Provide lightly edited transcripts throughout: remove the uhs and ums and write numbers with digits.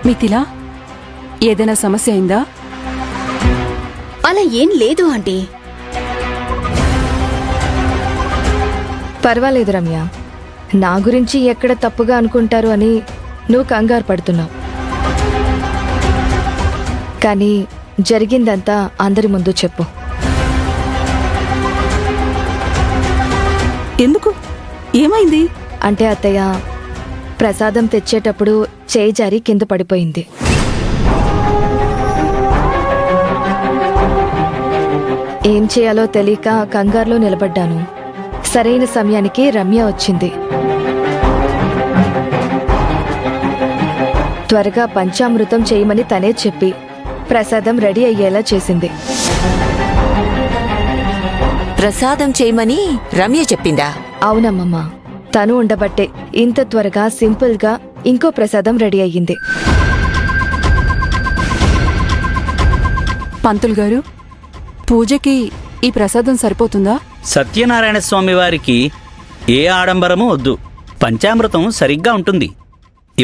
మిథిలా, ఏదైనా సమస్య అయిందా? అలా ఏం లేదు ఆంటీ. పర్వాలేదు రమ్య, నా గురించి ఎక్కడ తప్పుగా అనుకుంటారు అని నువ్వు కంగారు పడుతున్నావు. కానీ జరిగిందంతా అందరి ముందు చెప్పు. ఎందుకు? ఏమైంది? అంటే అత్తయ్య, ప్రసాదం తెచ్చేటప్పుడు చేయి జారి కింద పడిపోయింది. ఏం చేయాలో తెలియక కంగారులో నిలబడ్డాను. సరైన సమయానికి రమ్య వచ్చింది. త్వరగా పంచామృతం చేయమని తనే చెప్పి ప్రసాదం రెడీ అయ్యేలా చేసింది. ప్రసాదం చేయమని రమ్య చెప్పిందా? అవునమ్మమ్మ, తను ఉండబట్టే ఇంత త్వరగా సింపుల్గా ఇంకో ప్రసాదం రెడీ అయ్యింది. పంతులు గారు, పూజకి ఈ ప్రసాదం సరిపోతుందా? సత్యనారాయణ స్వామి వారికి ఏ ఆడంబరమూ వద్దు. పంచామృతం సరిగ్గా ఉంటుంది.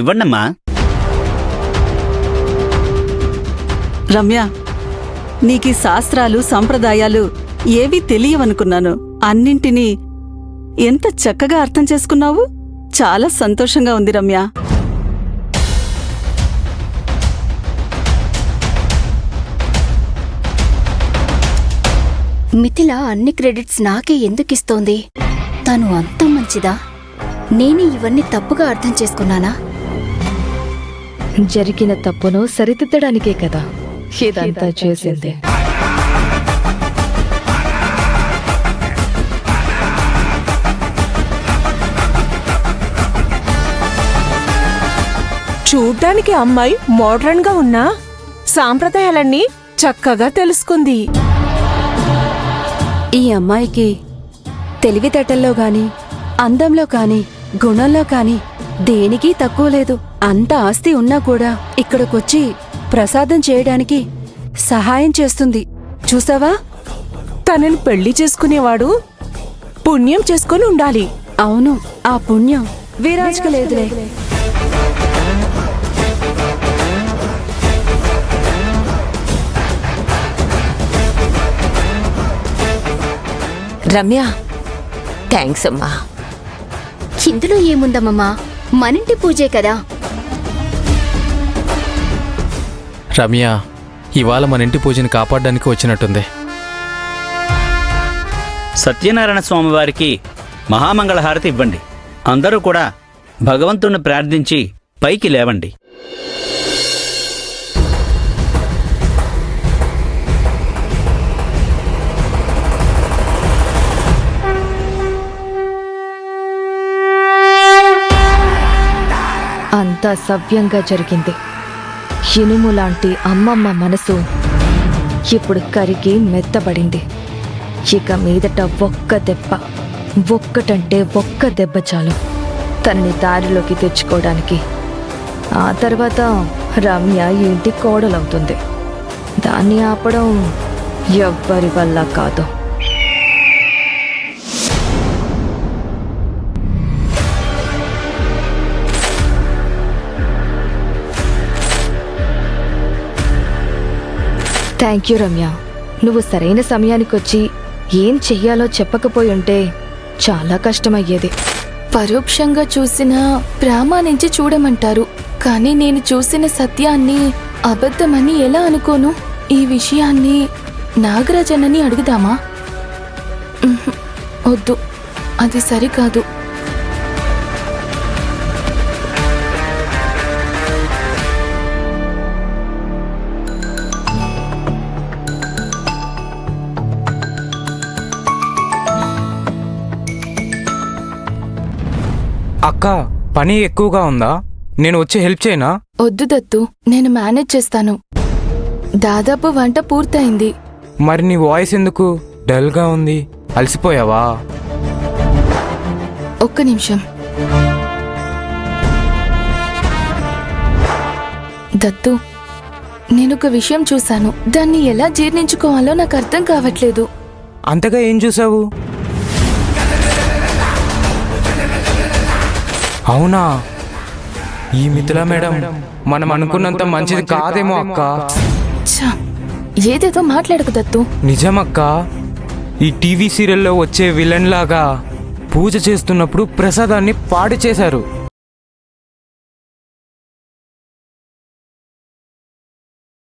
ఇవ్వండమ్మా. రమ్య, నీకీ శాస్త్రాలు సంప్రదాయాలు ఏవీ తెలియవనుకున్నాను. అన్నింటినీ ఎంత చక్కగా అర్థం చేసుకున్నావు. చాలా సంతోషంగా ఉంది రమ్య. మిథిల అన్ని క్రెడిట్స్ నాకే ఎందుకిస్తోంది? తను అంత మంచిదా? నేనే ఇవన్నీ తప్పుగా అర్థం చేసుకున్నానా? జరిగిన తప్పును సరిదిద్దడానికే కదా ఇదంతా చేసింది. చూడ్డానికి అమ్మాయి మోడ్రన్ గా ఉన్నా సాంప్రదాయాలన్నీ చక్కగా తెలుసుకుంది. ఈ అమ్మాయికి తెలివితేటల్లో గాని, అందంలో కాని, గుణంలో కాని దేనికి తక్కువ లేదు. అంత ఆస్తి ఉన్నా కూడా ఇక్కడికొచ్చి ప్రసాదం చేయడానికి సహాయం చేస్తుంది. చూసావా? తనని పెళ్లి చేసుకునేవాడు పుణ్యం చేసుకుని ఉండాలి. అవును, ఆ పుణ్యం విరాజ్కి లేదులే. రమ్య, థ్యాంక్స్ అమ్మా. ఇందులో ఏముందమ్మమ్మా, మనింటి పూజే కదా. రమ్య, ఇవాళ మన ఇంటి పూజని కాపాడడానికి వచ్చినట్టుంది. సత్యనారాయణ స్వామి వారికి మహామంగళహారతి ఇవ్వండి. అందరూ కూడా భగవంతుణ్ణి ప్రార్థించి పైకి లేవండి. అంతా సవ్యంగా జరిగింది. ఇనుము లాంటి అమ్మమ్మ మనసు ఇప్పుడు కరిగి మెత్తబడింది. ఇక మీదట ఒక్క దెబ్బ, ఒక్కటంటే ఒక్క దెబ్బ చాలు తనని దారిలోకి తెచ్చుకోవడానికి. ఆ తర్వాత రమ్య ఇంటి కోడలవుతుంది. దాన్ని ఆపడం ఎవ్వరి వల్ల కాదు. Thank you Ramya. నువ్వు సరైన సమయానికొచ్చి ఏం చెయ్యాలో చెప్పకపోయుంటే చాలా కష్టమయ్యేది. పరోక్షంగా చూసిన ప్రామాణించి చూడమంటారు, కానీ నేను చూసిన సత్యాన్ని అబద్ధమని ఎలా అనుకోను? ఈ విషయాన్ని నాగరాజన్నని అడుగుదామా? వద్దు, అది సరికాదు. అక్క, పని ఎక్కువగా ఉందా? నేను వచ్చి హెల్ప్ చేయనా? వద్దు దత్తు, నేను మేనేజ్ చేస్తాను. దాదాపు వంట పూర్తయింది. మరి నీ వాయిస్ ఎందుకు డల్గా ఉంది? అలసిపోయావా? ఒక్క నిమిషం. దత్తు, నేనొక విషయం చూశాను. దాన్ని ఎలా జీర్ణించుకోవాలో నాకు అర్థం కావట్లేదు. అంతగా ఏం చూసావు? అవునా? ఈ మిథిలా మేడం మనం అనుకున్నంత మంచిది కాదేమో అక్క. ఛ, ఏదేదో మాట్లాడకు దత్తు. నిజమక్క, ఈ టీవీ సీరియల్లో వచ్చే విలన్ లాగా పూజ చేస్తున్నప్పుడు ప్రసాదాన్ని పాడు చేశారు.